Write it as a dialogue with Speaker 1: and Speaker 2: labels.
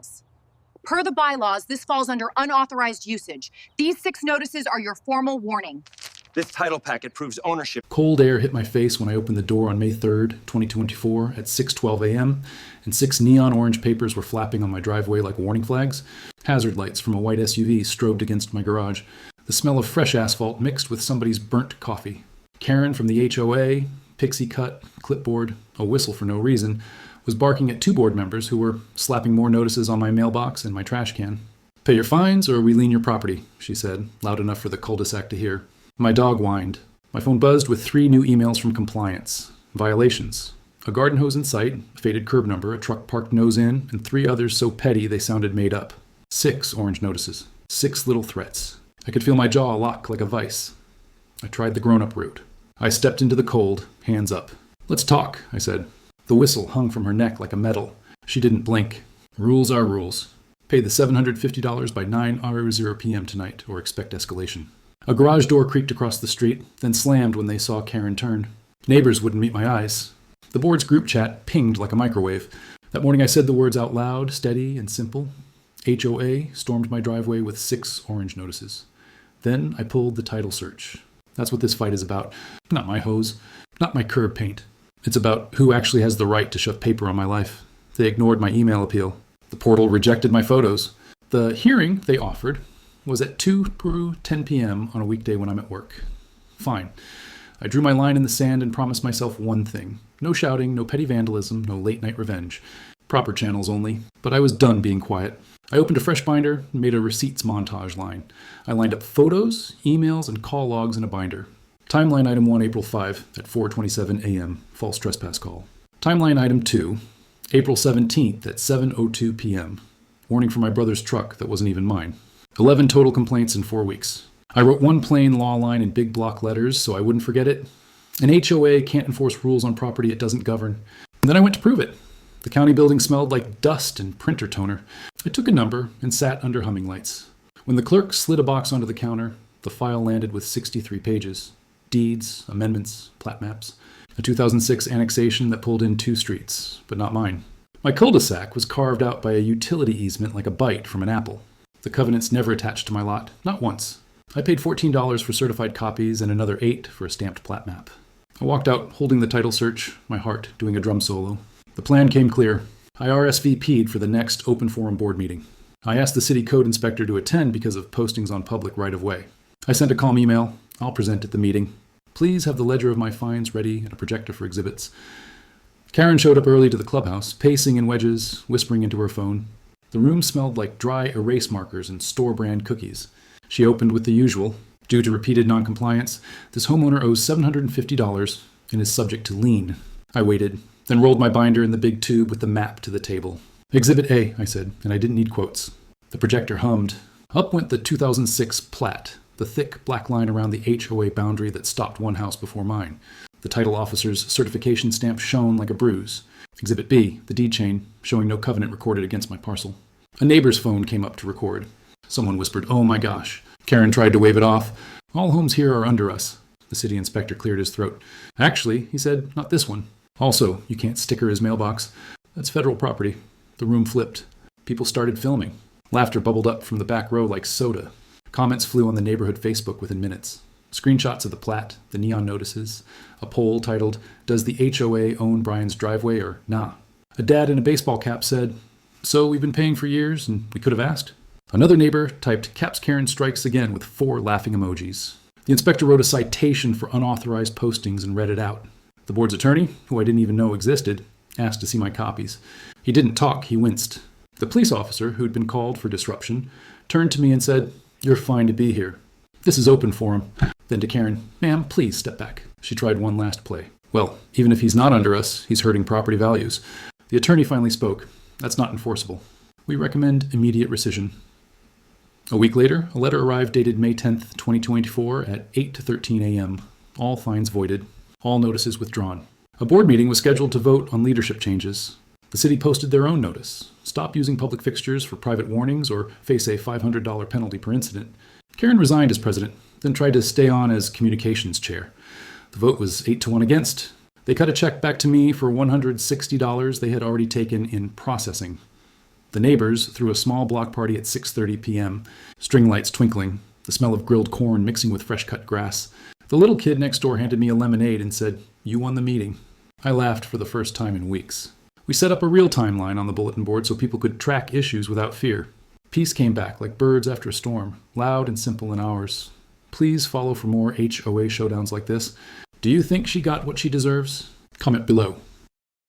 Speaker 1: emails. Per the bylaws, this falls under unauthorized usage. These 6 notices are your formal warning.
Speaker 2: This title packet proves ownership.
Speaker 3: Cold air hit my face when I opened the door on May 3rd, 2024 at 6:12 a.m., and 6 neon orange papers were flapping on my driveway like warning flags. Hazard lights from a white SUV strobed against my garage. The smell of fresh asphalt mixed with somebody's burnt coffee. Karen from the HOA, pixie cut, clipboard, a whistle for no reason, was barking at 2 board members who were slapping more notices on my mailbox and my trash can. "Pay your fines or we lien your property," she said, loud enough for the cul-de-sac to hear. My dog whined. My phone buzzed with 3 new emails from compliance. Violations. A garden hose in sight, a faded curb number, a truck parked nose in, and 3 others so petty they sounded made up. 6 orange notices. 6 little threats. I could feel my jaw lock like a vice. I tried the grown-up route. I stepped into the cold, hands up. "Let's talk," I said. The whistle hung from her neck like a medal. She didn't blink. Rules are rules. Pay the $750 by 9:00 p.m. tonight, or expect escalation. A garage door creaked across the street, then slammed when they saw Karen turn. Neighbors wouldn't meet my eyes. The board's group chat pinged like a microwave. That morning I said the words out loud, steady and simple. HOA stormed my driveway with 6 orange notices. Then I pulled the title search. That's what this fight is about. Not my hose, not my curb paint. It's about who actually has the right to shove paper on my life. They ignored my email appeal. The portal rejected my photos. The hearing they offered was at 2 through 10 p.m. on a weekday when I'm at work. Fine. I drew my line in the sand and promised myself one thing. No shouting, no petty vandalism, no late-night revenge. Proper channels only. But I was done being quiet. I opened a fresh binder and made a receipts montage line. I lined up photos, emails, and call logs in a binder. Timeline item 1, April 5 at 4:27 a.m., false trespass call. Timeline item 2, April 17th at 7:02 p.m., warning for my brother's truck that wasn't even mine. 11 total complaints in 4 weeks. I wrote one plain law line in big block letters so I wouldn't forget it. An HOA can't enforce rules on property it doesn't govern. And then I went to prove it. The county building smelled like dust and printer toner. I took a number and sat under humming lights. When the clerk slid a box onto the counter, the file landed with 63 pages. Deeds, amendments, plat maps. A 2006 annexation that pulled in 2 streets, but not mine. My cul-de-sac was carved out by a utility easement like a bite from an apple. The covenants never attached to my lot, not once. I paid $14 for certified copies and another $8 for a stamped plat map. I walked out holding the title search, my heart doing a drum solo. The plan came clear. I RSVP'd for the next open forum board meeting. I asked the city code inspector to attend because of postings on public right-of-way. I sent a calm email. I'll present at the meeting. Please have the ledger of my fines ready and a projector for exhibits. Karen showed up early to the clubhouse, pacing in wedges, whispering into her phone. The room smelled like dry erase markers and store-brand cookies. She opened with the usual. Due to repeated noncompliance, this homeowner owes $750 and is subject to lien. I waited, then rolled my binder in the big tube with the map to the table. Exhibit A, I said, and I didn't need quotes. The projector hummed. Up went the 2006 plat, the thick black line around the HOA boundary that stopped one house before mine. The title officer's certification stamp shone like a bruise. Exhibit B, the deed chain, showing no covenant recorded against my parcel. A neighbor's phone came up to record. Someone whispered, "Oh my gosh." Karen tried to wave it off. "All homes here are under us." The city inspector cleared his throat. "Actually," he said, "not this one. Also, you can't sticker his mailbox. That's federal property." The room flipped. People started filming. Laughter bubbled up from the back row like soda. Comments flew on the neighborhood Facebook within minutes. Screenshots of the plat, the neon notices, a poll titled, "Does the HOA own Brian's driveway or nah?" A dad in a baseball cap said, "So we've been paying for years and we could have asked?" Another neighbor typed, "Caps Karen strikes again," with 4 laughing emojis. The inspector wrote a citation for unauthorized postings and read it out. The board's attorney, who I didn't even know existed, asked to see my copies. He didn't talk, he winced. The police officer, who'd been called for disruption, turned to me and said, "You're fine to be here. This is open forum." Then to Karen, "Ma'am, please step back." She tried one last play. "Well, even if he's not under us, he's hurting property values." The attorney finally spoke. "That's not enforceable. We recommend immediate rescission." A week later, a letter arrived dated May 10th, 2024 at 8:13 a.m. All fines voided. All notices withdrawn. A board meeting was scheduled to vote on leadership changes. The city posted their own notice. Stop using public fixtures for private warnings or face a $500 penalty per incident. Karen resigned as president, then tried to stay on as communications chair. The vote was 8-1 against. They cut a check back to me for $160 they had already taken in processing. The neighbors threw a small block party at 6:30 p.m., string lights twinkling, the smell of grilled corn mixing with fresh-cut grass. The little kid next door handed me a lemonade and said, "You won the meeting." I laughed for the first time in weeks. We set up a real timeline on the bulletin board so people could track issues without fear. Peace came back like birds after a storm, loud and simple in hours. Please follow for more HOA showdowns like this. Do you think she got what she deserves? Comment below.